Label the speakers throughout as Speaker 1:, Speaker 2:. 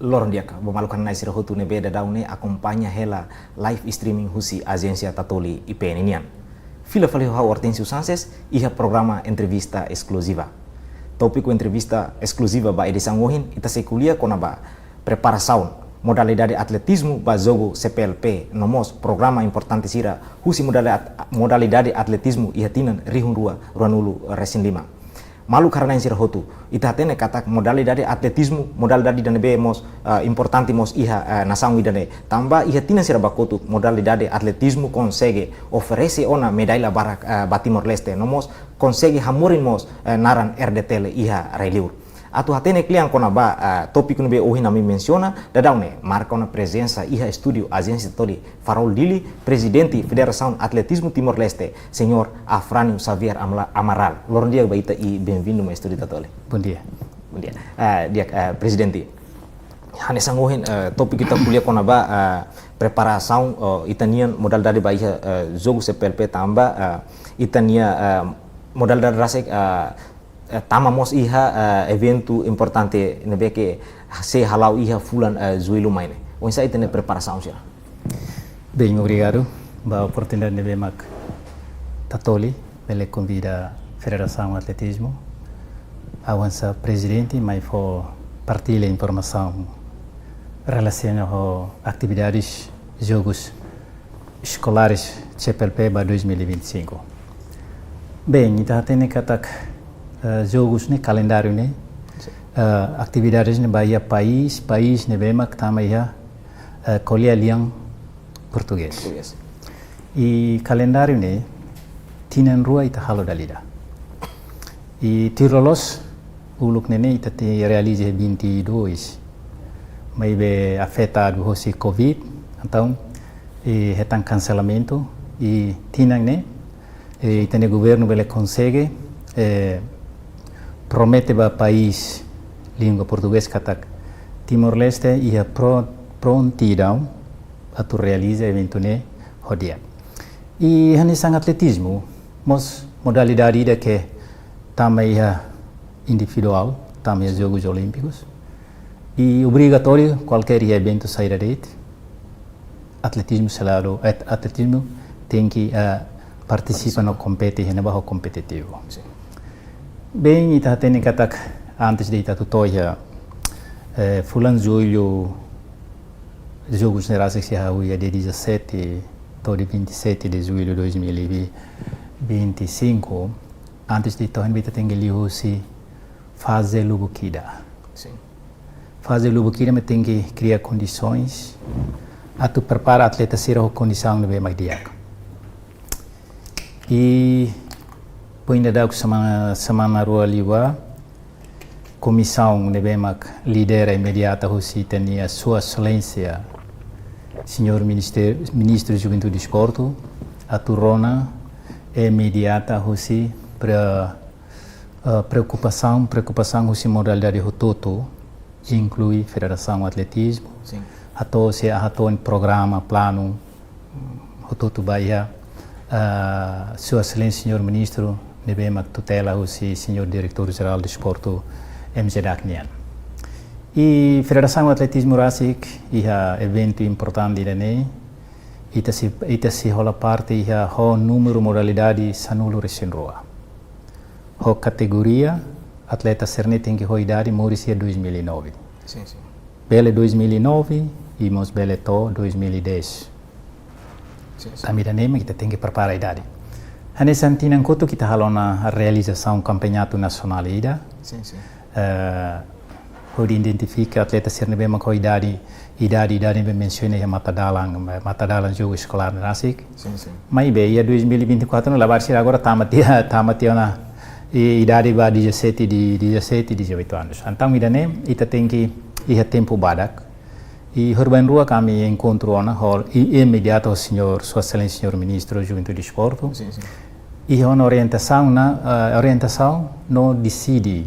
Speaker 1: Lorong dia memalukan naisir hotu ne beda daune acompanha hela live streaming husi agência Tatoli IPN-nian. Fila falei how Hortensio Sanches iha programa entrevista exclusiva. Tópico entrevista exclusiva ba edição hoje ita se kuliah kona ba preparação modalidade atletismo ba jogo CPLP nomos programa importante sira husi modalidade atletismo iha tinan rihun rua ruanulu resin 5. Malu karena yang sira hotu ita tene kata modalidade atletismo modalidade dane be mos importante mos iha nação idane tamba iha tinan sira bakotu modalidade atletismo consegue oferece ona medalha para Timor Leste nomos consegue hamurin mos naran RDTL iha reliur. Atu hatene kliang kona ba topik no be ohi nami menciona dadaune marca una presença iha estúdio agência Tatoli Farol Dili presidente Federação Atletismo Timor Leste senhor Afrânio Xavier Amaral. Lorong dia baita e bem-vindo no estúdio Tatoli.
Speaker 2: Bom dia.
Speaker 1: Bom dia. Dia presidente. Hane sangohin topik kita kuliah kona ba preparação itanian modalidade ba iha jogo CPLP tamba itania modalidade rasek tama mos iha evento importante nebe que se halau iha fulan zuilu maine. Onde sai tene preparação já?
Speaker 2: Bem, obrigado. Ba oportunidade nebe mak Tatoli, ele convida a Federação Atletismo, avança presidente, mas for partilha informação relacionada com atividades jogos escolares CPLP ba 2025. Bem, ita tene katak jogos ne calendário ne atividades ne bahia país ne bema que tama ia colher liang português e calendário ne tinan rua ita halo dalida e tirolos uluk ne ita te realize 22 mas be afetado hosi covid então retan cancelamento e tinan ne ita ne governo bele consegue promete ba país língua português katak Timor Leste ia prontidão a tu realiza evento ne hodia. E hani sang atletismo mos modalidade ida que também ia individual, também jogos olímpicos e obrigatório qualquer evento sair date. Atletismo selado, atletismo tem que participar no competição, no barro competitivo. Sim. Bem, ita tene katak antes de ita tutoia fulan julho jogos nerasek se hauia de 17 to de 27 de julho de 2025 antes de tohen bita tengeli hosi fase lubukida. Sim. Fase lubukida me tem que criar condições a tu preparar atleta ser a condição de bem mais diaco. E poinda da semana rua liwa comissão nebemak lidera imediata hosi tenia sua excelência senhor ministro de Juventude e Desporto a turona imediata hosi para preocupação hosi modalidade rototo inclui Federação Atletismo ato se ato em programa plano rototo Bahia sua excelência senhor ministro nebemak tutela hosi senhor diretor-geral de Desporto MZ Daknian. E Federação Atletismo Rasik iha evento importante dane ita si rola parte iha ho número modalidade sanulo resenroa. Ho categoria atleta serne tem que ho idade morisia 2009. Sim. Bele 2009 e mos bele to 2010. Tamira nema kita tem que preparar a idade. Hane santinan koto kita halona a realização campeonato nacional ida. Sim. Hodi identifica atleta serne bema com idade bem menciona ya matadalan jogo escolar na Rasik. Sim. Mas bem, ia 2024 no lavar ser agora tamatia na idade ba 17 18 anos. Então idane ita tem que ia tempo badak. E Urban Rua kami encontro na hall e imediato o senhor sua excelência senhor ministro de Juventude e Desporto. Sim. E uma orientação não decide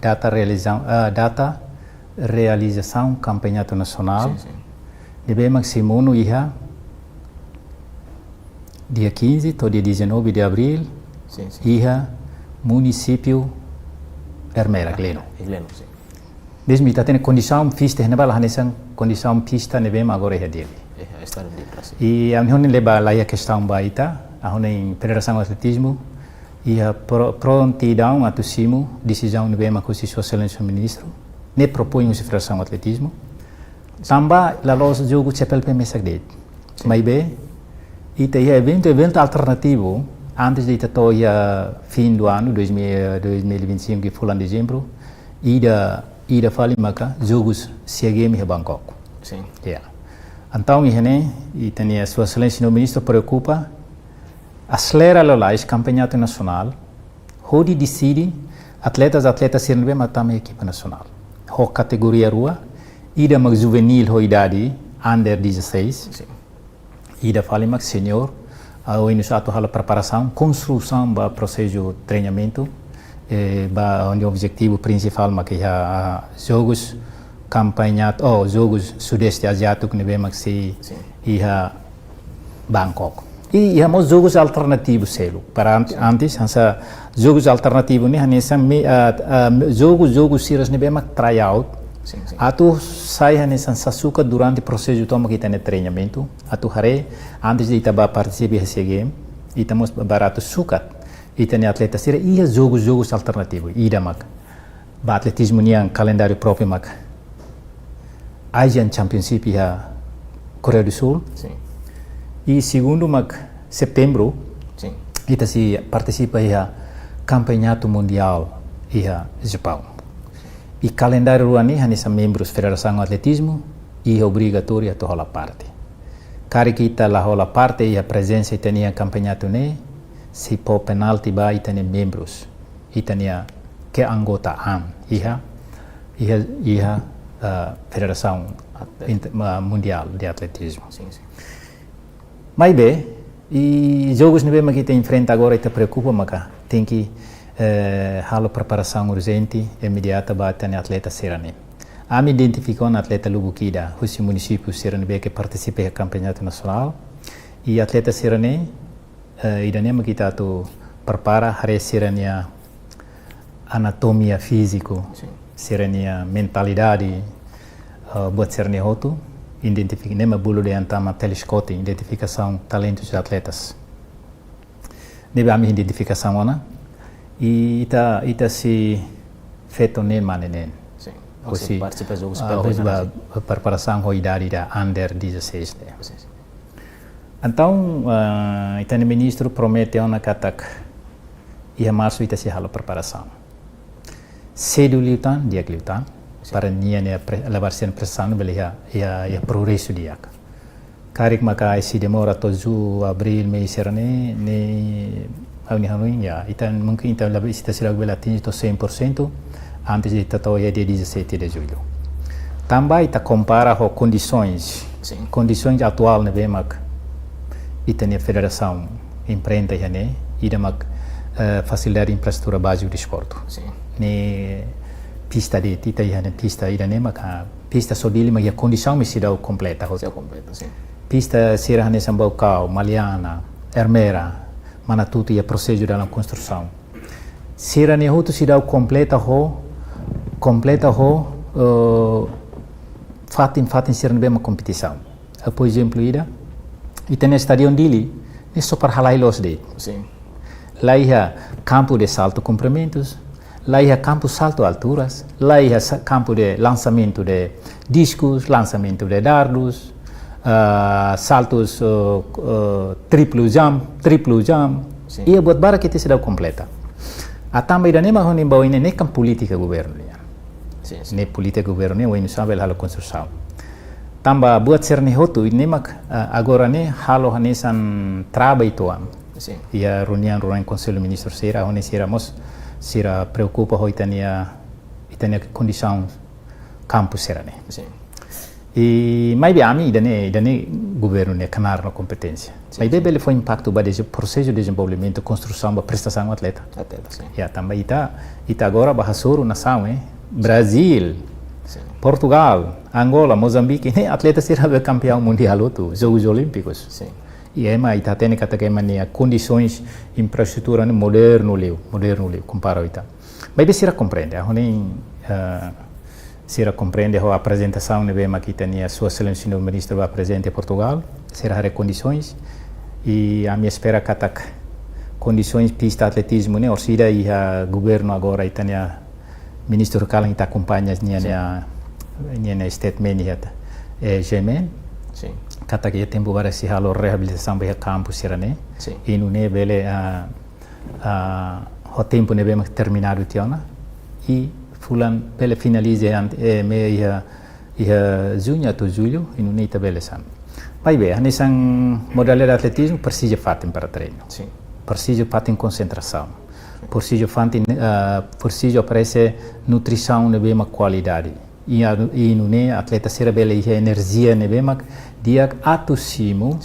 Speaker 2: data realização campeonato nacional. Deve maximum iha dia 15 to dia 19 de abril. Iha município Hermera Gleno. Desde ita tem condição pista ne bala hanesan condição pista ne bem agora é dele.
Speaker 1: Estado de Brasil.
Speaker 2: E a minha leva lá a questão baita, a em Federação de Atletismo e a prontidão a tussimo decisão ne bem a Constituição Excelência Ministro, ne propõe a Federação de Atletismo. Tamba la los jogo chapel pe mesak det. Mas bem, ita é evento alternativo antes de ita toia fim do ano 2025 que foi em dezembro, ida fali maka jogos CGM em Bangkok.
Speaker 1: Sim.
Speaker 2: Yeah. Então, e tem a sua excelência no ministro preocupa acelera lá esse campeonato nacional, onde decide atletas serem bem matar a equipe nacional. Ho categoria rua, ida mag juvenil ho idade under 16.
Speaker 1: Sim.
Speaker 2: Ida fali mag senior, o iniciato hala preparação, construção ba processo de treinamento, onde o objetivo principal mag jogos campeonato jogos sudeste asiático ne bem maxi iha Bangkok e hamos jogos alternativos selo para antes hansa jogos alternativos ne hanesa jogos siras ne bem mak tryout atu sai hanesa sasuka durante processo toma kita ne treinamento atu hare antes de itaba participar esse game itamos barato sukat itane atleta sira ia jogos alternativos ida mak ba atletismo niang calendário próprio mak Asian Championship ya Coreia do Sul.
Speaker 1: Sim.
Speaker 2: E segundo setembro,
Speaker 1: sim,
Speaker 2: ita se participa ya Campeonato Mundial ya Japão. E calendário ruani hanisa membros Federação de Atletismo e é obrigatório a toda a parte. Cari que ita la rola parte e a presença itania campeonato ne se po penalti ba itania membros itania que anggota iha Federação Mundial de Atletismo.
Speaker 1: Sim.
Speaker 2: Mas bem, e jogos não bem que te enfrenta agora e te preocupa, mas tem que halo preparação urgente, imediata para o atleta serane. A me identificou um atleta Lubukida, o município serane bem que participa do campeonato nacional e atleta serane, e daí que está tu prepara a serane anatomia físico. Serania mentalidade buat sernia hotu identificar nema bulu de antama telescope identificação talentos de atletas nebe ami identificação ona e ita se feito nem manenen
Speaker 1: sim você participa de jogos
Speaker 2: a preparação com idade da under 16 então ita ministro promete ona katak e a março ita se hala preparação cedo liutan dia liutan para nia ne levar-se na pressão bele ia progresso dia karik maka se demora tozu abril mei serane ne auni hanuin ya itan mungkin itan levar ista sila bela atingir to 100% antes de tato dia 17 de julho também ita compara com condições atual ne bemak itan a federação empreenda ya ne ida mak facilitar infraestrutura básica de esporte ne pista de tita ia ne pista ida ne maka pista sodili mas a condição me se dá completa
Speaker 1: sim
Speaker 2: pista será ne sambau kau Maliana Hermera Manatuto e processo da construção será ne outro se dá completa fatin será ne bem uma competição por exemplo ida e tem estadion dili ne super halai los de
Speaker 1: sim
Speaker 2: lá ia campo de salto comprimentos lá ia campo salto alturas, lá ia campo de lançamento de discos, lançamento de dardos, saltos triplo jump, e buat bara que te se dá completa. A também da nema honim bau ini nekam política governo ya. Ne política governo ne wenu sabe halo construção. Tamba buat ser ne hotu nemak agora ne halo hanesan trabalho toam. Ia reunião conselho ministro sera onde seramos sira preocupa ho itania condição campus serane e mais bem ami idane governo ne canar na competência mas bem ele foi impacto ba desse processo de desenvolvimento construção ba prestação atleta ya também ita agora ba hasuru nação Brasil Portugal Angola Moçambique ne atleta será campeão mundial outro jogos olímpicos e aí ita tem que mania condições infraestrutura moderno leu compara ita mas bem será compreende a honem será compreende a apresentação ne bem aqui tem a sua excelência o ministro vai presente em Portugal, será condições e a minha espera que ataque condições pista atletismo né, orsida e a governo agora e tem a ministro Kalang está acompanha a statement e gemen
Speaker 1: sim
Speaker 2: kata que tempo para se halo reabilitação bem campo será né e no ne bele o tempo ne bem terminado tiona e fulan bele finalize meia junho to julho e no ne tabele sam pai bem nessa modalidade de atletismo precisa fazer para treino
Speaker 1: sim
Speaker 2: precisa fazer concentração precisa fazer precisa oferecer nutrição de bem qualidade e no ne atleta será bele energia ne bem dia atussimo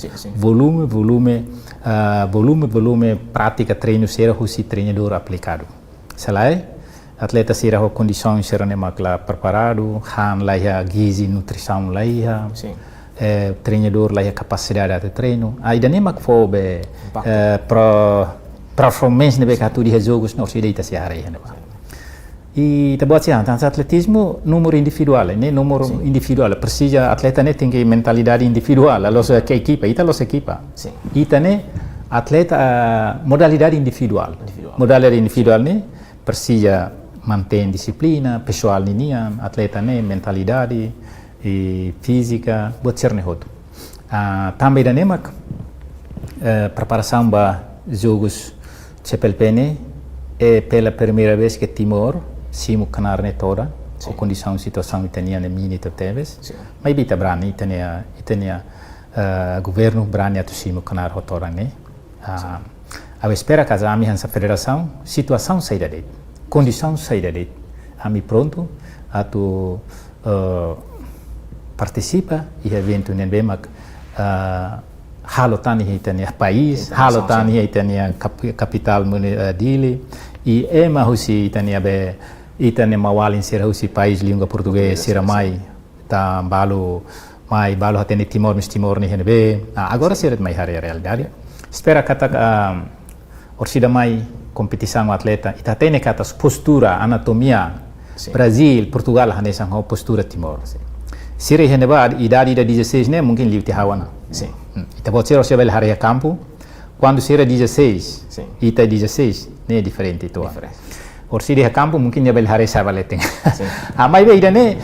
Speaker 2: volume prática treino será o treinador aplicado selai atleta será a condições será ne makla preparado han lá a gizi nutrição lá treinador lá a capacidade de treino aí da ne mak fo be performance ne be katu di jogos no sideita se are e tá buat siang tanto atletismo número individual né número individual precisa atleta ne tem que mentalidade individual los que equipa ita los equipa ita ne atleta modalidade individual ne precisa manter disciplina pessoal nian atleta ne mentalidade e física buat cerne hoto também da nemak preparação para jogos CPLP é pela primeira vez que Timor simu canarne toda a condição situação itania ne minita teves mas bita brani itania governo brani atu simu canar hotora ne a espera que a minha federação situação saída de condição saída de a mi pronto atu participa e evento ne bemak halotani itania país halotani itania capital dili e ema husi itania be itania mawalin sera husi país língua português sera mai tá balo hatene Timor ni henbe agora sera mai hari realidade espera kata orsida mai competição atleta ita tene kata postura anatomia Brasil Portugal hanesan ho postura Timor sira heneba idade da 16 né mungkin liu te hawana ita pode ser o hari a campo quando sira 16 ita 16 né diferente itu orsidi a campo mungkin ya bel hari sabaleting mai be idane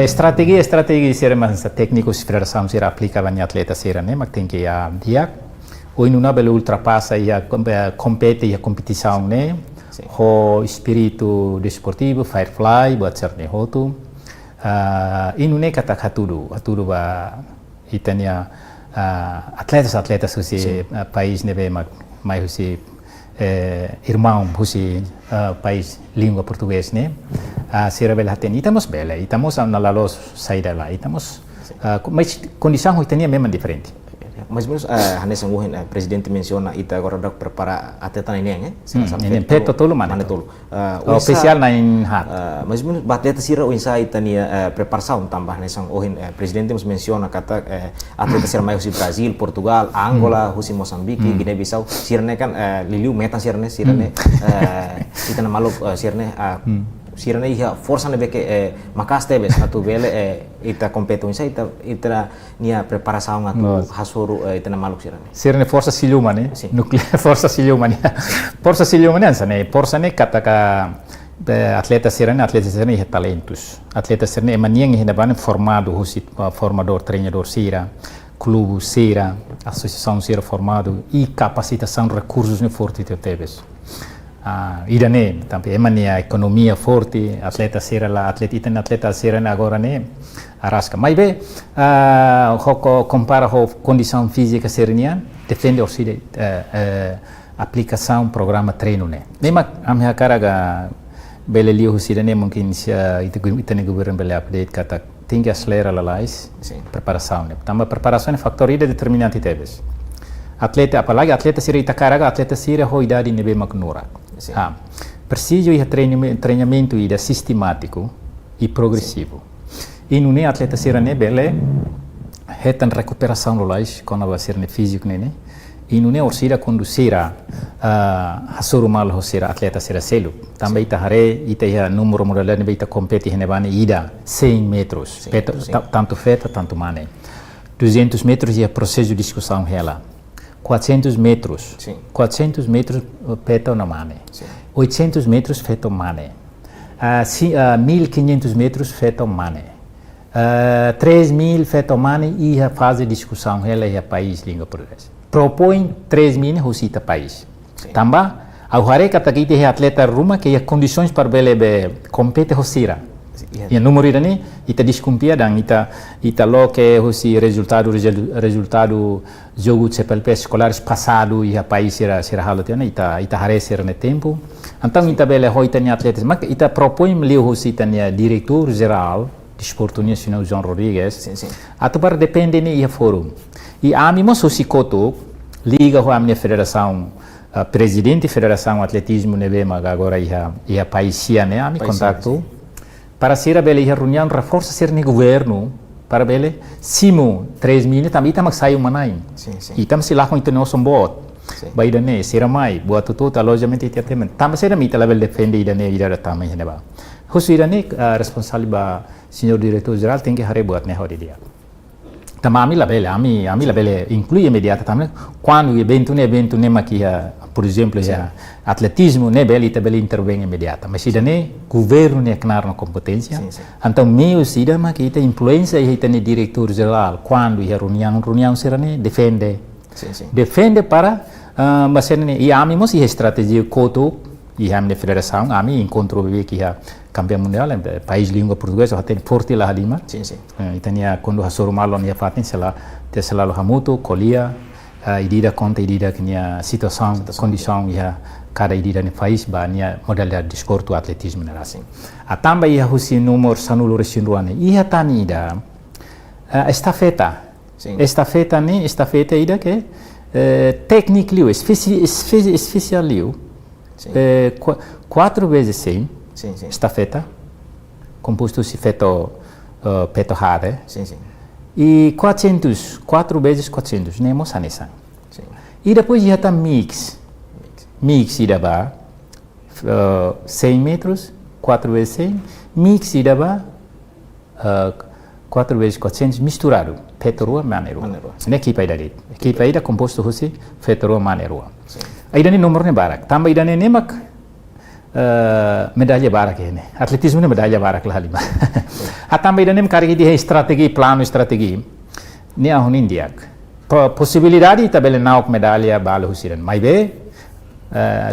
Speaker 2: strategi sira mas técnicos federação sira aplica banyak atleta sira né mak tem que ya dia o inuna bel ultrapassa e compete e a competição né o espírito desportivo firefly buat cerne hotu inune kata haturu ba itania atletas husi país nebe mai husi irmão husi país língua português né sera bela haten itamos bela itamos na lalos saída lá itamos mas condição itania memang diferente
Speaker 1: mais ou menos hanes nguhin presidente menciona ita agora dak prepara atleta ini
Speaker 2: ini peto tolo mana tolo official nain hat
Speaker 1: mais ou menos atleta sira o insa itania preparação tambah nesang ohin presidente menciona kata atleta sira mai husi Brasil Portugal Angola husi Mozambique Guinea Bissau sirne kan liliu metan sirne itana maluk sirne sirene iha força ne beke makaste bes atu bele ita competência ita nia preparação atu hasuru ita na maluk
Speaker 2: sirene força siluma ne nuclear força siluma ne força ne kata ka atleta sirene iha talentos atleta sirene emaniang iha ban formado husit formador treinador sira clube sira associação sira formado e capacitação recursos ne forte tebes idane tampi emania economia forte atleta sera la atleta sera agora ne arasca mas be compara ho condição física serenian defende o side aplicação programa treino ne nema amha karaga bele liu sida ne mungkin itane governo bele update kata tinggi acelera la lais preparação ne tambah preparação é fator ida determinante tebes atleta apalagi atleta sira itakaraga atleta sira ho idade ne be maknura preciso e treinamento ida sistemático e progressivo e não é atleta sira ne bele retan recuperação lo lais quando vai ser ne físico ne inune orsira conduzira hasuru mal hosira atleta sira selu também ita hare ita ia número modalidade ita compete henebane ida 100 metros tanto feta tanto mane 200 metros ia processo de discussão ela 400 metros 400 metros peta na mane 800 metros feta mane 1500 metros feta mane 3000 feta mane ia fazer discussão ela ia país língua portuguesa propõe 3.000 hosita país. Tambah, ao hare kata kita atleta rumah que ia condições para bele compete hosira. Ia número ini ita diskumpia dan ita lo que hosi resultado jogo de CPLP escolares passado ia país era halatiana ita hare ser ne tempo. Então ita bele hoitania atletas, mas ita propõe leu hosita nia diretor geral desporto nacional João Rodrigues. Atau para depende ni ia forum. E a mim moço se cotou liga a minha federação presidente federação atletismo nebe mas agora ia paísia né a me contacto para ser a bela ia reunião reforça ser no governo para bela simo 3.000 também estamos saiu manai e estamos lá com então nosso bot baida né será mais boa tudo alojamento e tratamento também será mita level defende ida né ida também né ba hosira né responsável ba senhor diretor geral tem que hare buat né hori dia também a mim labele inclui imediata também quando o evento né maquia por exemplo já atletismo né bele tabele intervém imediata mas ida né governo né knar na competência então meio sida maquia influência e ita né diretor geral quando ia reunião será né defende para mas né e a mim mos estratégia coto e a minha federação a mim encontrou que a campeão mundial país língua portuguesa tem forte lá lima itania quando hasoro malon ia fatin selalu hamuto colia idida conta idida que nia situação condição ia cada idida no país bania modalidade de esporte atletismo na assim a tamba ia husi número sanulo resinruane ia tanida estafeta ida que técnico liu especial liu 4 vezes 100 estafeta composto se feito peto hade e 4 vezes 400 nemo sanesan e depois já tá mix ida ba 100 metros 4 vezes 100 mix ida ba 4 vezes 400 misturado peto rua maneiro ne equipa ida composto hosi feto rua maneiro ida ni nomornya barak tambah ida ne nemak medalha barak ini atletismo ne medalha barak lah lima tambah ida nem kari di strategi plano strategi ni ahun indiak possibilidade tabele nauk medalha balo husiran mai be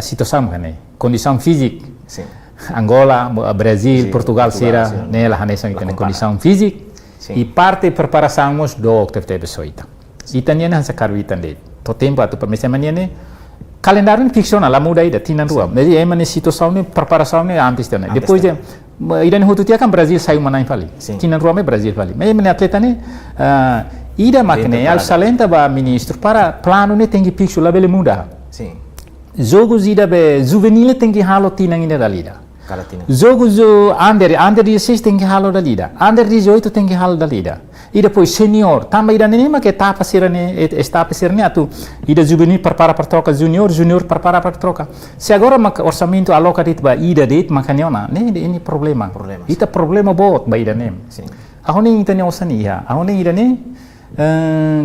Speaker 2: situação kane condição física Angola Brasil Portugal sira ne lah hanesan itane condição física e parte preparação mos do teve soita itania han sakar itande to tempo atu permesemania ne calendário ficcional la muda ida tinan rua jadi emane situação ne preparação ne antes tane depois de ida ne hutu kan Brasil saiu manai fali tinan rua me Brasil fali mas emane atleta ne ida makne al salenta ba ministro para plano ne tem que pixo la bele muda jogos ida be juvenil tem que halo tinan ida dalida jogos under 16 tem que halo dalida under 18 tem que halo dalida e depois senior também ida nenhuma que está a ser atu ida juvenil prepara para troca junior prepara para troca se agora orçamento aloca dit ba ida dit makanya ne ini problema ita problema bot ba ida nem ahoni ita ne osania ahoni ida ne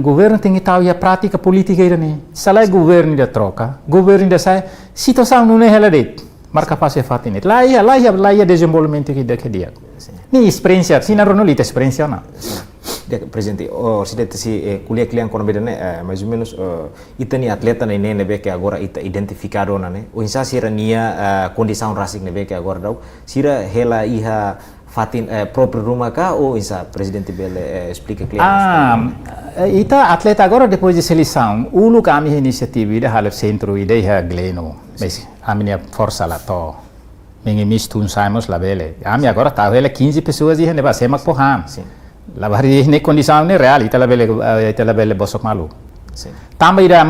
Speaker 2: governo tem que tahu ya prática política ida ne salai governo ida troca governo ida sai situação não é ela dit marca passe fatinet lá ia desenvolvimento que dia ni experiência sina ronolita experiência na
Speaker 1: presidente sedete si kuliah kalian kono bedane mais ou menos itani atleta na nene be que agora ita identificado na ne o insa sira nia condição rasik ne be que agora dau sira hela iha fatin próprio rumah ka ou insa presidente bele explica kalian
Speaker 2: ita atleta agora depois de seleção ulu kami iniciativa ida half centro ida iha gleno mas a minha força lá to minha mistun saimos la bele ami agora tá ela 15 pessoas iha ne ba semak poham la bari ne condição ne real ita la bele bosok malu tambah ida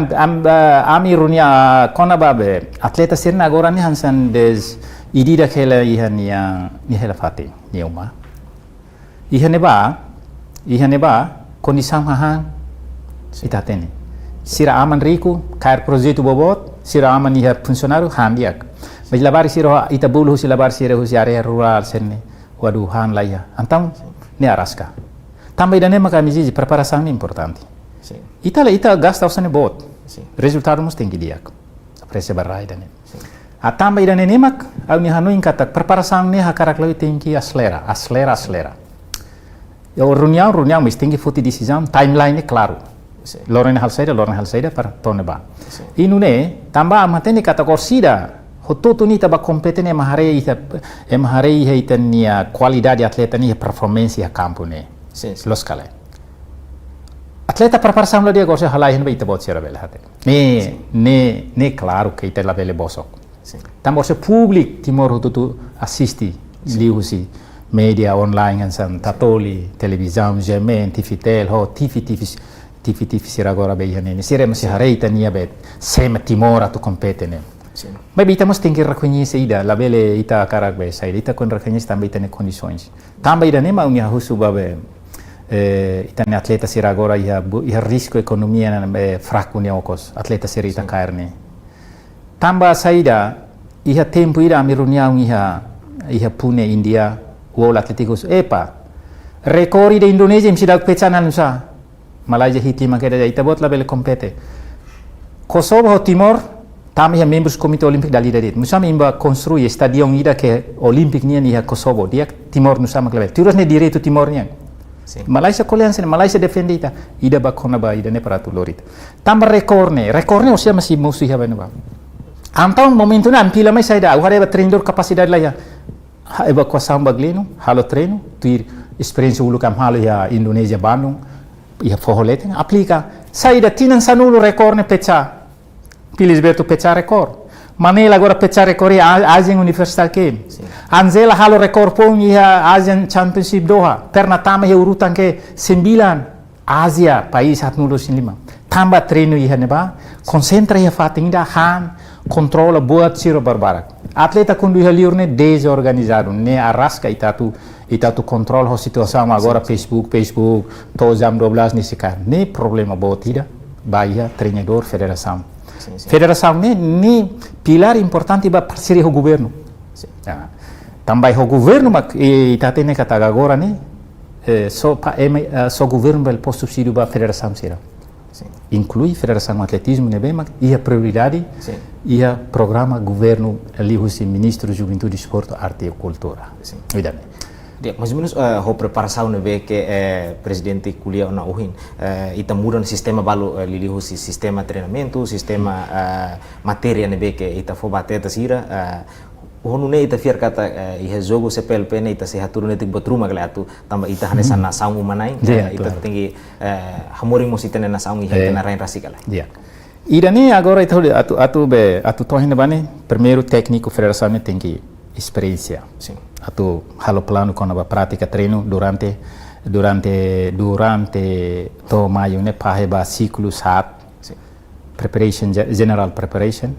Speaker 2: ami runia kona babe atleta sirna agora ni hansan des idida kela iha ni hela fati ni uma iha ne ba condição hahan ita tene Sira aman rico, cair projeto bobot, sira aman iha funcionário, handiak. Mas labar sira ita bulu husi labar sira husi area rural senne, waduh han lá ia. Então, ne arasca. Também da nema kami preparação é importante.
Speaker 1: Sim.
Speaker 2: Ita gasta usane bot.
Speaker 1: Sim.
Speaker 2: Resultado mus tem que diak. Apressa barai da nem. A também da nemak, au ni hanu ingkata preparação ne hakarak lawi tem que acelera. O reunião, mas tem que fazer decisão, timeline é claro. Loren hal saida para toneba. E não é, também mantém kata corsida. Hototo ni taba kompeten emaharei ita nia qualidade atleta ni performance a campo ne.
Speaker 1: Sim.
Speaker 2: Los kale. Atleta preparação lo dia gorse halai hen ita bot sera bela hate. Ne claro que ita la bele bosok.
Speaker 1: Sim.
Speaker 2: Também se public timor hototo assiste liusi media online ansan tatoli televisão gemen tifitel ho tifi sira agora be hanene sira mas harei ita nia bet sema timor atu competene.
Speaker 1: Sim.
Speaker 2: Mas estamos tem que reconhecer ida, la bele ita karak be sai ita kon reconhece também tem condições. Também ida nema unia husu babe ita ne atleta sira agora ia risco economia na fraco unia okos atleta sira ita carne. Tamba saida ia tempo ida mirunia ia Pune India World Athletics epa rekori de Indonesia msidak pecana nusa Malaysia hiti makeda ita bot la bele compete. Kosovo Timor Tami yang members Komite Olimpik dali dadet. Musam imba konstrui stadion ida ke Olimpik nia ni Kosovo. Dia Timor nusa maklebe. Turus ne direito Timor nia. Malaysia kolean sen Malaysia defende ita. Ida ba kona ba ida ne para tu lorit. Tamba rekorne usia masih musuh ya ba. Antau momentu na ampila mai saida. Uhare ba trainer capacidade la ya. Eba kuasam bagleno, halo treino, tuir experiência ulu kam halo ya Indonesia Bandung. Ia forroleteng aplica. Saida tinan sanulu rekorne pecha. Pilisberto pecah rekor. Manila agora pecah rekor Asian Universal Game. Anzela halo rekor pun ia Asian Championship Doha. Pernah tambah urutan ke 9 Asia país hat nulus 5. Tambah treino ia neba. Konsentra ia fating da han controla buat siro barbarak. Atleta kundu ia liurne desorganizado. Ne arrasca itatu control ho situação agora Facebook to jam 12 ni sekarang. Ne problema buat tidak. Bahia treinador federação. Federação ni pilar importante para parceria o governo. Também o governo mas ita tene kata agora ne só governo bel posto subsídio para federação será. Inclui federação atletismo ne bem mas ia prioridade ia programa governo ali o ministro juventude esporte arte e cultura.
Speaker 1: Dia, mais ou menos a preparação ne que presidente kuliah na uhin ita muda sistema balu lilihu sistema treinamento sistema matéria ne que ita fo bateta sira honu ne ita fiar kata iha jogo CPLP ne ita sehaturu ne tik botruma kala atu tamba ita hane sana saung manai ita tinggi hamori mosita ne na saung iha na rain rasikala.
Speaker 2: Dia. Ida ni agora atu tohin bane primeiro técnico federação ne tinggi experiência. Atau halo plano com a prática treino durante to maio ne paheba ciclo sat preparation general preparation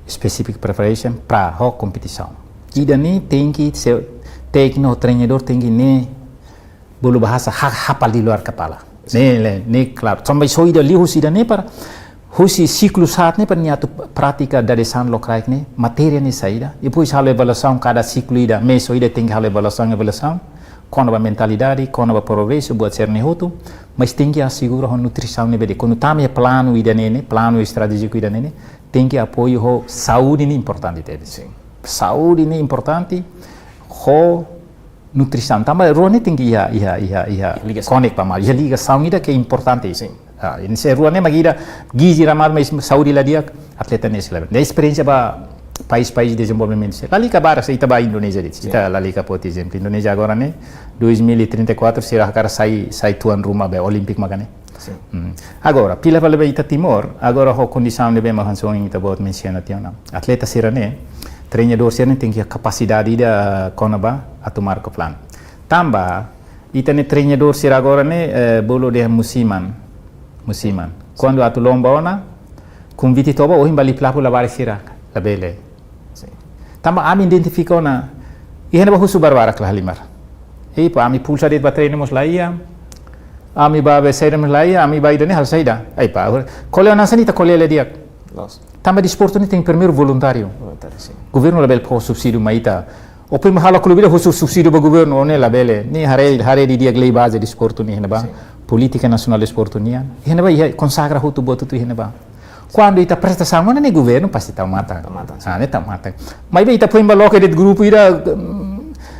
Speaker 2: specific preparation para a competição. Ida ni tem que ser técnico treinador tem que ne bolu bahasa hafal di luar kepala. Ne claro. Sampai so ida lihu ida ne para husi ciclo saat ne perniatu prática dari san lokal ne matéria ne saída depois halo avaliação cada ciclo ida mês ida tem que halo avaliação com a mentalidade com a progresso buat ser nehutu mas tem que assegurar a nutrição ne bede quando também plano ida ne plano estratégico ida ne tem que apoio ho saúde ne importante deles saúde ne importante ho nutrição também rone tem que ia connect pa mal ia ligação ida que é importante ini seruannya magira gizi ramal mais Saudi lah dia atleta ni sila. Dia experiência ba país desenvolvimento. Lali ka bara sa itaba Indonesia dit. Ita lali ka poti exemplo. Indonesia agora ne 2034 será cara sai tuan rumah be Olimpik magane. Agora pila pala be ita Timor, agora ho condição de be mahanso ita bot menciona tiana. Atleta sira ne treinador sira ne tem que capacidade da konaba atu marco plan. Tamba ita ne treinador sira agora ne bolo de musiman. Quando atu lomba ona conviti toba o himbali plapu la bari sira la bele. Tamba ami identifica ona ihena ba husu barbarak la halimar. Pa ami pulsa det ba treinamos la ia ami babe saída melai, ami baida ne hal saída. Aí pá, colhe nasa ni ta colhe le dia. Também desporto ni tem primeiro voluntário. Governo label pro subsídio maita. O poi mahala clube da subsídio ba governo one labele. Ni hare di dia glei base desporto ni heneba. Política nacional desporto ni. Heneba ia consagra hutu botu tu heneba. Quando ita prestação mana ni governo pasti ta mata. Ah, ne ta mata. Mas ita poi mbaloca de grupo ira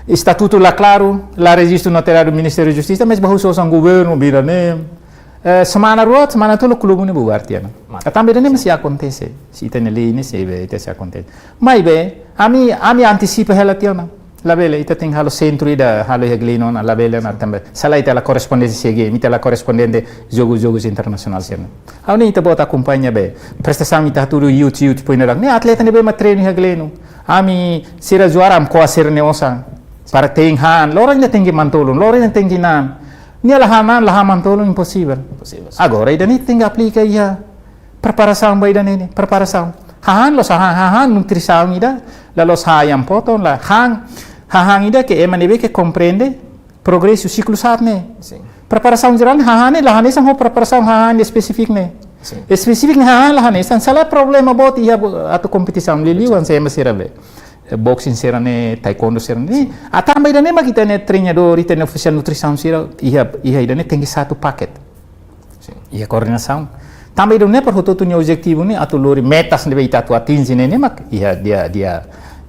Speaker 2: estatuto lá claro, lá registro notário do Ministério da Justiça, mas bahu so sang governo bira ne semana ruat, semana tu lo clube ni bubar tiana. Também ne masih acontece. Si ita ne lei ne se be ita se acontece. Mas be, ami anticipa hela tiana. La bele ita ting halo centro ida halo heglino na la bele na também. Sala ita la correspondente CG, ita la correspondente jogos internacional tiana. Auni ita bota acompanha be. Prestação ita tudo YouTube põe na. Ne atleta ne be ma treino heglino. Ami sira juara am ko aser ne osa. Para ting han, lora ainda tem que mantolun, lora ainda tem que nan. Nia laha mantolun impossível. Agora ainda nem tem que aplicar ia preparação ba ainda nene, preparação. Han nutrição ida, la los hayam potom la han ida que emanebe que compreende progresso ciclo sat ne. Preparação geral han ne la sang ho preparação han específico ne. Específico ne han la sang sala problema bot ia atu competição liliwan saya masira be. Boxing serane, taekwondo serane. Também ainda nem makita ne treinador, ita ne oficial nutrição sira, ia ainda ne tem satu paket. Ia coordenação. Também ainda ne perhutu tu ne objetivo ne atu lori metas ne ita tu atingi ne mak ia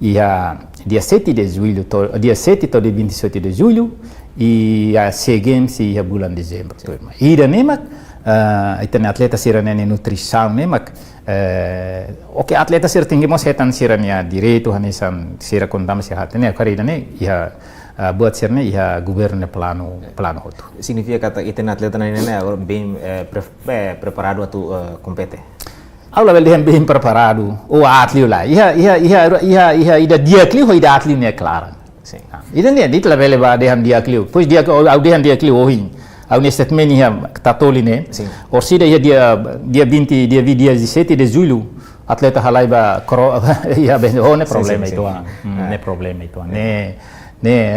Speaker 2: dia 7 de julho, dia 7 to de 27 de julho e a Games ia bulan dezembro. Ida ne mak ita ne atleta serane ne nutrição ne mak oke atleta sir tinggi mo setan siranya direito hanesan sira kondam sehat ne karida ne ia buat sirne ia governo plano hotu.
Speaker 1: Significa kata iten atleta ne bem preparado atu compete.
Speaker 2: Aula bel bem preparado o atleta lá ia ida dia clio ida atleta ne clara. Sim. Ida ne dit la bele ba dehan dia clio. Pois dia ohin. Au statement ia tatoli ne. Orsida ia dia 17 de julho atleta halaiba ia ben one problema itu ne problema itu ne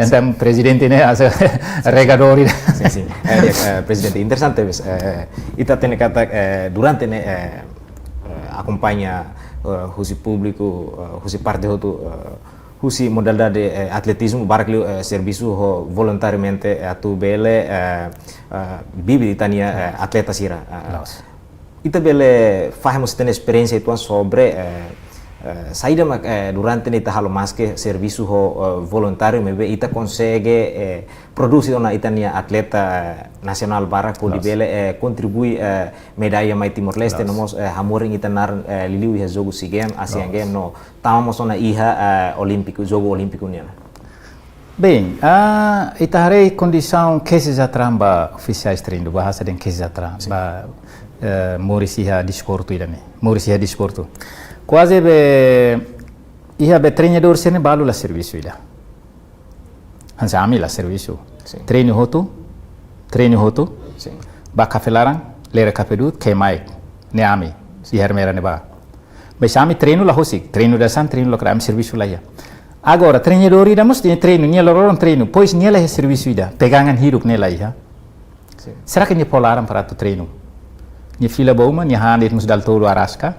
Speaker 2: então presidente ne as regadori
Speaker 1: sim presidente interessante ita tem kata durante ne acompanha husi público husi parte hotu husi modalidade atletismo barakliu serviço ho voluntariamente atu bele bibi tania atleta sira ita bele fahamos ten experiência itu sobre saída durante nita halo maske serviço ho voluntário mebe ita consegue produzir ona itania atleta nacional barak ko bele contribui medalha mai Timor Leste nomos hamoring itanar liliu iha jogo SEA Games Asian Games no tamamos ona iha olímpico jogo olímpico niana.
Speaker 2: Bem, ita harei condição que se atramba oficiais treino bahasa den que se atramba Morisi iha desporto idane Morisi iha desporto quase iha be treinador sene balu la serviço ida hansa ami la serviço treino hotu ba cafe larang lera cafe dut ke mai ne ami si hermera ne ba mas ami treino la hosik treino da san treino la kram serviço la ya agora treinador ida mos de treino nia loron treino pois nia la serviço ida pegangan hidup ne la ya será que nia polaram para tu treino nia fila boma nia handir mus dal tolo arasca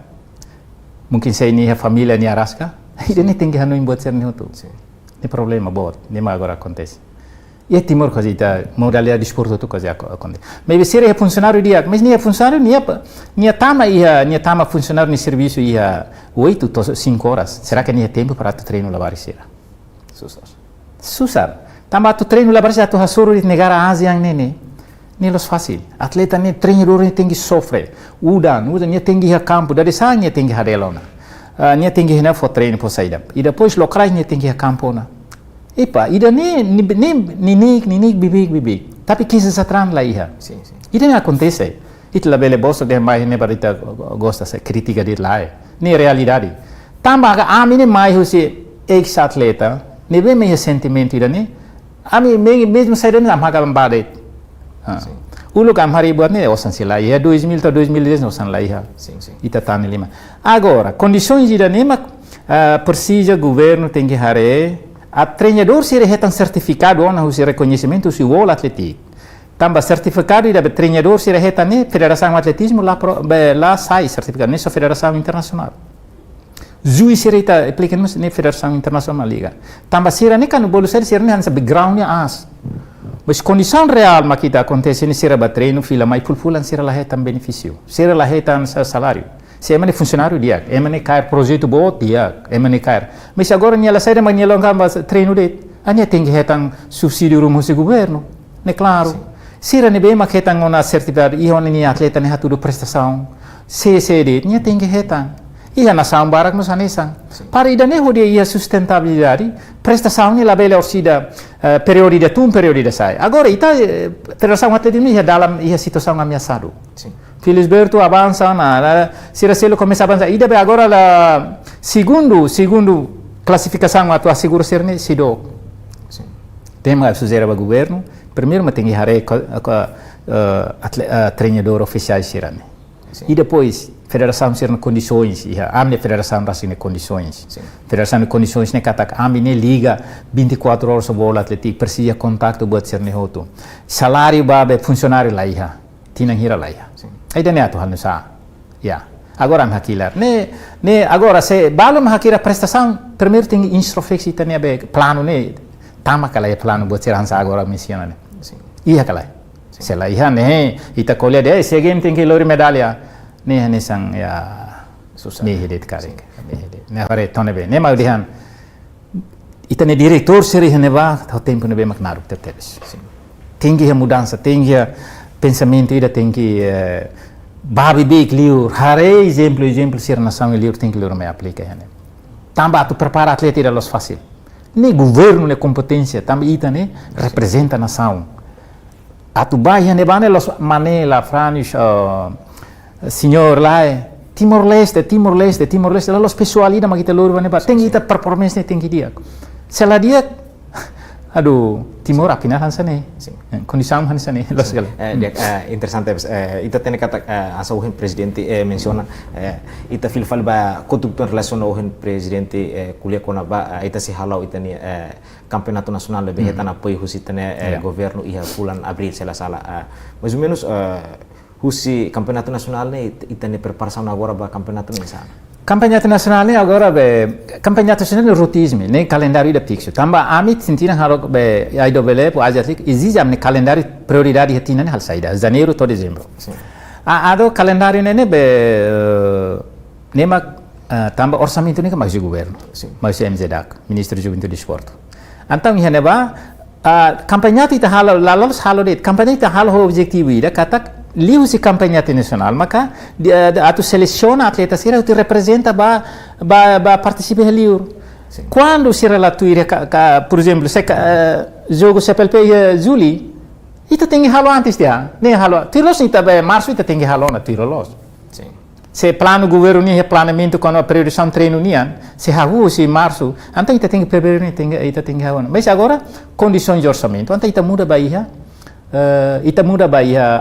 Speaker 2: mungkin saya ni família ni arasca ida ne tem que hanu buat ser ni hotu ne problema bot ne ma agora acontece e Timor cosita modalidade de esporte tu coisa acontece mas se é funcionário dia mas nem é funcionário nia tama funcionário ni serviço ia 8 to 5 horas será que nia tempo para tu treino lavar sira susar tama tu treino lavar sira tu hasoro de negar a Ásia nene nem los fácil atleta nem treinador nem tem que sofrer udan nem tem que ir a campo da desa nem tem que ir a relona nem tem que ir na for treino por saída e depois locais nem tem que ir a campo na epa ida ni bibik tapi kisah satran lah iha ida ni acontece itu la bele bosta de mai ne barita gosta se critica dit lai ni realidade tamba ga ami ne mai husi ex atleta ne be me sentimento ida ni ami mesmo saída ni amha ga bade ulu kam hari buat ni osan sila ia 2000 atau 2010 osan lah iha ita tani lima agora condições ida ni mak precisa governo tem que hare a treinador se rehetan certificado ona husi reconhecimento si wol atletik Tambah sertificado da treinador se reta ne Federação Atletismo lá sai certificado nessa Federação Internacional. Juiz se reta aplica ne Federação Internacional liga. Tambah sira ne kan bolu ser ne hansa background as. Mas condição real ma kita acontece ne sira ba treino fila mai pulpulan sira la reta benefício. Sira la reta salário. Se é funcionário dia, é cair projeto bom dia, é cair. Mas agora ela sai da manhã longa treino de, ania tem que retar subsídio rumo do governo, né claro. Se era bem mas retar uma certificado, e onde atleta ne tudo prestação, CCD, nia tem que retar. E a nação barak nos anesan. Para ida ne hodia ia sustentabilidade, prestação ne labela orsida periodida tum periodida sai. Agora ita federação atletismo ia dalam ia situação ameaçado. Sim. Felisberto avança na Siracelo começa a avançar e daí agora a segundo classificação a tua seguro ser ne sido tem que fazer o governo primeiro mas tem que hare treinador oficial serane e depois federação ser na condições e a amne federação assim condições federação de condições ne kata amne liga 24 horas bola atletik precisa contato buat ser ne hoto salário babe funcionário lá ia tinang hira lá ia ainda nem atual no sa, ya. Agora am hakilar. Ne agora se balom hakira prestação primeiro tem introflexi tania be plano ne tama kala plano buat serança agora misiona ne. Iya kala. Se la iya ne ita kolha de se game tem que lori medalha ne sang ya susah ne hidet kare. Ne hare tone be ne mau dihan ita ne diretor seri ne va tau tempo ne be maknaru tetes. Tinggi mudança, tinggi pensamento ida tem que babi big liur hare exemplo ser nação liur tem que liur me aplica né tamba tu prepara atleta ida los fácil ne governo ne competência tamba ita ne representa nação atu baia ne bane los manela franis senhor lá Timor Leste los pessoal ida magita liur ne ba tem ita performance ne tem que dia se la dia aduh Timor apinar hansane condição hansane los gal
Speaker 1: interessante ita tem kata asa o presidente menciona ita filfal ba conductor relação ao presidente kuliah kona ba ita se halau ita ni campeonato nacional de beheta apoio husitane governo ia bulan abril sala mais ou menos husi campeonato nacional ne ita ne preparação agora ba campeonato mensana.
Speaker 2: Campeonato nasional agora campeonato nasional rotisme ne calendário da pixo tamba amit sentina halo be aido bele po asiatic exige amne calendário prioridade hatina ne hal saída janeiro to dezembro ado calendário ne be nema tamba orçamento ne mais governo mais MZDAC ministro de juventude e desporto então ihane ba campeonato ita halo lalos halo det campeonato ita halo objetivo ida katak liu si campeonato nacional maka atu seleciona atleta sira tu representa ba participa liu quando sira la tu por exemplo se jogo CPLP Juli ita tem halo antes dia nem halo tiros ita be março ita tem halo na tiros se plano governo ni planamento com a priorização treino nian se hagu si março então ita tem que preparar ita tem halo mas agora condições de orçamento então ita muda bahia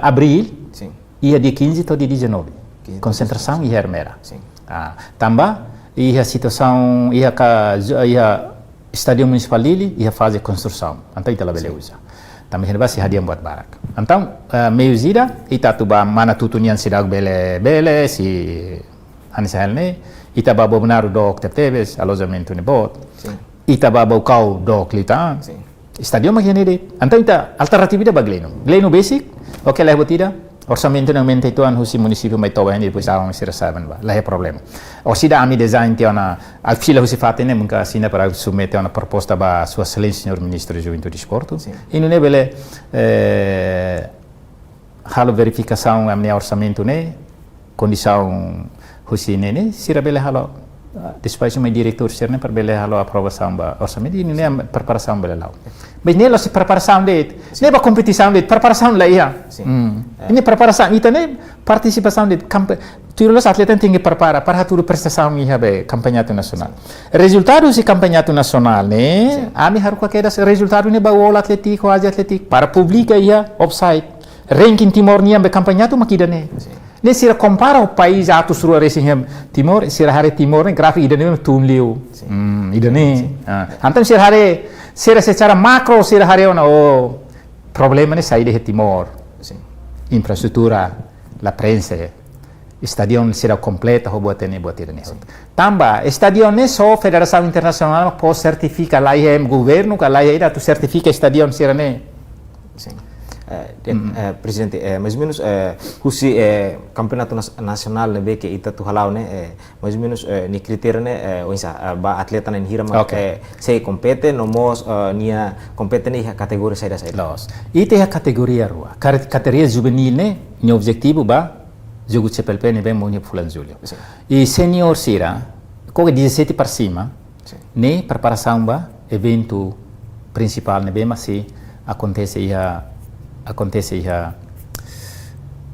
Speaker 2: abril ia dia 15 atau dia 19 concentração ia hermera tambah ia situação ia estádio municipal ia fazer construção então ita labele usa também heba si hadiah buat barak então meio zida ita tuba mana tutunian sidag bele si hanselne ita babo benar dok tebes alojamento ne bot ita babo kau dok litan Stadion makin ini, antara kita alternatif ida Gleno basic, oke lah buat ida. Orçamento não mente itu husi município mai tahu ini depois awang sira saben ba, lah problema. Osida ami design tiona, al fila husi fatene mungkin sina para submeter una proposta ba sua excelência senhor ministro de juventude e desporto. E não é bele halo verificação amne orçamento ne, condição husi ne, sira bele halo despacho mai diretor sirne per bele halo aprovação ba orçamento ini ne preparação bele lau. Mas nela se preparação de, ne ba competição de preparação lá ia. Ini preparação ita ne participação de turos atletas tem que preparar para tudo prestação ia be campeonato nacional. Resultado se campeonato nacional ne, ami haru ka queda resultado ne ba o atlético Asia atlético para publica ia offside. Ranking Timor niam be campeonato makida ne. Ne sira compara o país atu suru racing Timor, sira hare Timor ne grafik ida ne tumliu. Ida ne. Antam sira hare sira secara makro sira hare ona problema ne saída de Timor,
Speaker 1: Sim.
Speaker 2: infraestrutura, la prensa, stadion será completa, buat ini. Tambah, stadion ne só Federação Internacional pode certificar lá governo, que lá tu certifica stadion será ne.
Speaker 1: Sim. Presidente, mais ou menos, husi campeonato nacional ne be que ita tu halau ne, mais ou menos ni critério ne, ba atleta ne hira mak se compete nomos nia compete ne kategori saida.
Speaker 2: Los. Ite a categoria rua. Categoria juvenil ne, ni objetivo ba jogo CPLP ne bem monha fulan julho. E senior sira, com 17 para cima, ne preparação ba evento principal ne bem mas acontece ia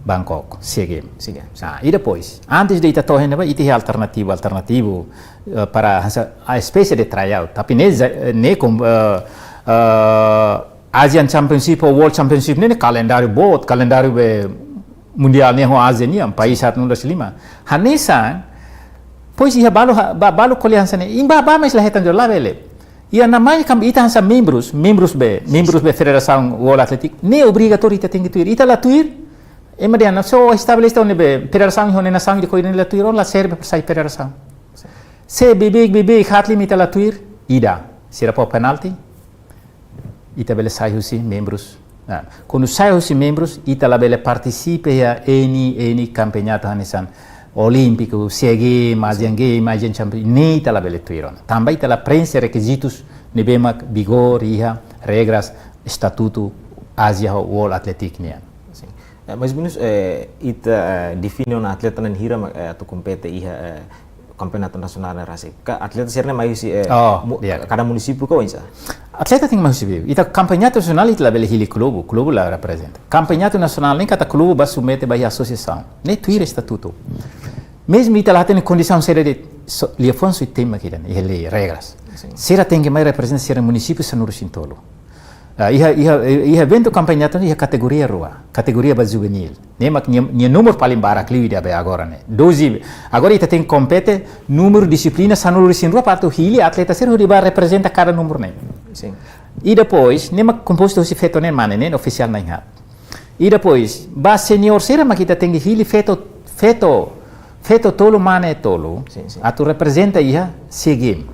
Speaker 2: Bangkok, SEA Games. E depois, antes de ir tornar itu alternativo para a espécie de tryout. Tapi ne como Asian Championship ou World Championship ne calendário bot, calendário mundial ne ho Asia ni país 105. Hanesan, pois ia balo koliansa ne, imba mas lahetan jo labele. Ia namanya kam ita hansa membros be Federação World Athletic, ne obrigatório ita tem que tuir. Ita la tuir, emadiana so estabelece onde be Federação hone nação de coisa la tuir, la serve para sair Federação. Se bebek hat limita la tuir, ida. Será para penalti, ita bele sai husi membros. Quando sai husi membros, ita la bele participe a any campeonato hanesan. Olímpico, SEA Games, Asian Games, Asian Champions, nem ita la bele tuiron. Também ita la prensa requisitos, nebemak vigor, regras, estatuto, Asia World Athletic nian.
Speaker 1: Mais ou menos ita define um atleta nan hira tu compete campeonato nacional na rasa. Atleta serna mai cada município kau insa.
Speaker 2: Atleta tem mais civil. Ita campeonato nacional ita la bele hili clube la representa. Campeonato nacional nem kata clube ba submete ba associação. Ne tuir estatuto. Mesmo ita lá tem condição séria de li fonso tema que ele regras. Será tem que mais representa ser município sanuru sintolo. Ia evento campeonato ia categoria rua, categoria ba juvenil. Nemak nia número paling barak liu dia be agora ne. 12. Agora ita tem compete número disciplina sanuru sinrua para tu hili atleta ser riba representa cada número ne.
Speaker 1: Sim.
Speaker 2: E depois, nemak composto se feito ne mane ne oficial na inhat. E depois, ba senior será makita tem hili feto tolo mane tolo. Atu representa ia SEA Games.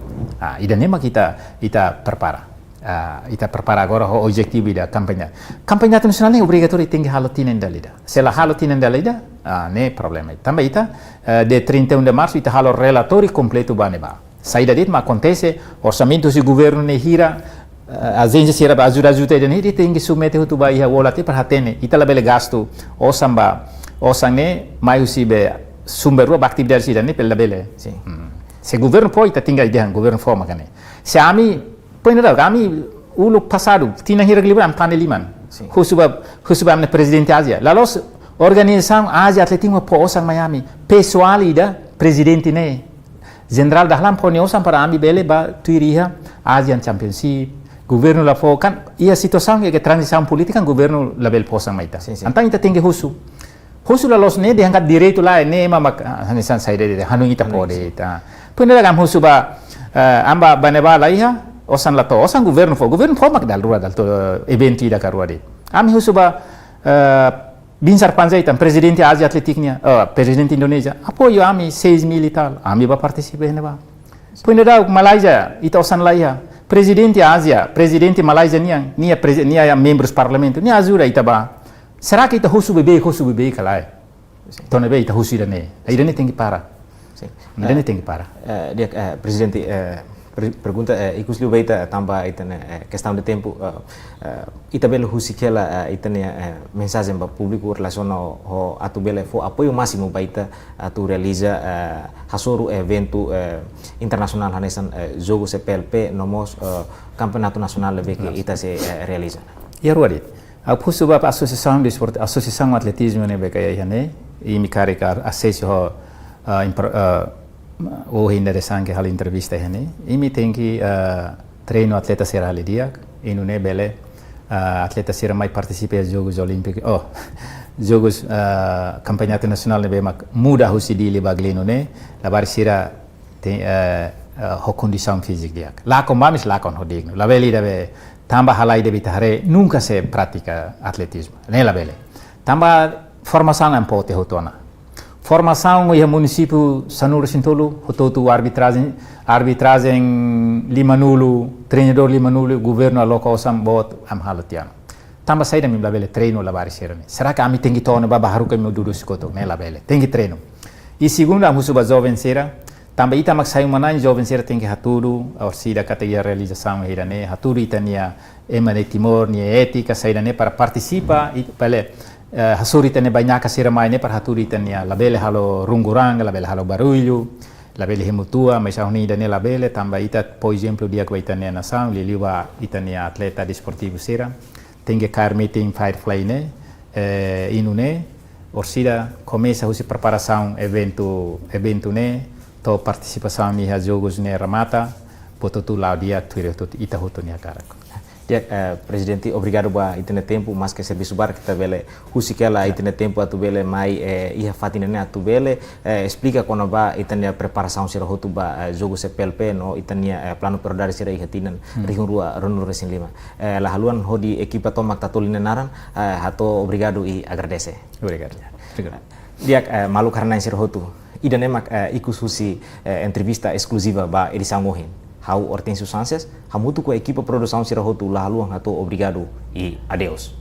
Speaker 2: Ida nemak ita prepara. Ita prepara agora o objetivo da campanha. Campanha nacional é obrigatório tem que halotina indalida. Se ela halotina indalida, ne problema. Também ita de 31 de março ita halo relatório completo baneba. Saída dit ma acontece orçamento se governo ne hira agência se era ajuda de tem que submeter tu ba ia volate para hatene. Ita la bele gasto osang ne mai usibe sumber ru atividade sida ne pela bele. Se governo poi ita tinggal dia governo forma kane. Se ami kami uluk passado tinha hira am paneliman. Husubam ne presidente Asia. Lalos organização Asia Atletismo po osang Miami. Pessoal ida presidente ne. General dahlam poni osang para ami bele ba tuiriha Asian Championship. Governo la fo kan ia situação que transição política governo la bel posang maita. Antang ita tinggi husu. Husu lalos ne diangkat direito lá ne mamak hanesan saide de hanung ita pode ta. Punela gam husu ba amba baneba laiha osan lato osan governo fo mak dal rua dal to evento ida karua de ami husuba binsar panzai tam presidente Asia Atleticnia presidente Indonesia apoio ami 6.000 e tal ami ba participe ne ba puneda Malaysia ita osan laiha presidente Asia presidente Malaysia nia membros parlamento nia ajuda ita ba será que ita husu bebe kalai to ne be ita husu ne aidane tem que para aidane tem que para
Speaker 1: dia presidente pergunta ikus liu baita tambah itane questão de tempo ita bela husikela itane mensagem ba público relacionado ho atu bela fo apoio máximo baita atu realiza hasoru evento internacional hanesan jogo CPLP nomos campeonato nacional lebih que ita se realiza.
Speaker 2: Ya ruadit. Aku sebab associação de esporte, associação atletismo ne be kaya ne e mi carregar acesso o interessante que hal entrevista hene imi tem que treino atleta será ali dia e não é bele atleta será mais participa dos jogos olímpicos jogos campeonato nacional ne mak muda husi dili baglino ne la bar será tem ho condição física dia lá com mamis lá com ho digno la beli da be tamba halai de bitare nunca se pratica atletismo nela bele tamba formação é pote hotona formação ia município Sanur Sintolu hototu arbitragem limanulu treinador limanulu governo local sam bot am halatiano tamba saída mim labele treino labari serane será que ami tengi tona baba haruka mi dudu sikoto me labele tengi treino e segundo a musuba jovem sera tamba ita mak sayu manan jovem sera tengi haturu a orsida categoria realização hirane haturu itania emane timor ni etika saída para participa e pele hasuri tene banyak sera maine para haturi tania labele halo rungurang labele halo barulho labele hemutua mas ahuni dane labele tamba ita por exemplo dia que itania nação liliwa itania atleta desportivo sera tengi car meeting firefly ne inune orsida começa a preparação evento ne to participação ni jogos ne ramata pototu lá dia tuire tot ita hotonia caraco.
Speaker 1: Presidente, obrigado ba itene tempo, mas que serviço bar que tabele husikela itene tempo atubele mai ia fatina ne atubele explica quando ba itene preparação sira hotu ba jogo CPLP no itania plano perdari sira ihatinan rihun rua ronu resin lima la haluan hodi equipa tomak tatulina naran hato obrigado e agradece.
Speaker 2: Obrigado.
Speaker 1: Dia malu karena sira hotu ida nemak ikus husi entrevista exclusiva ba edição mohin. Hau Hortensio Sanchez, hamutu com a equipa produção Sirahotu Lahaluan Hato, obrigado e adeus.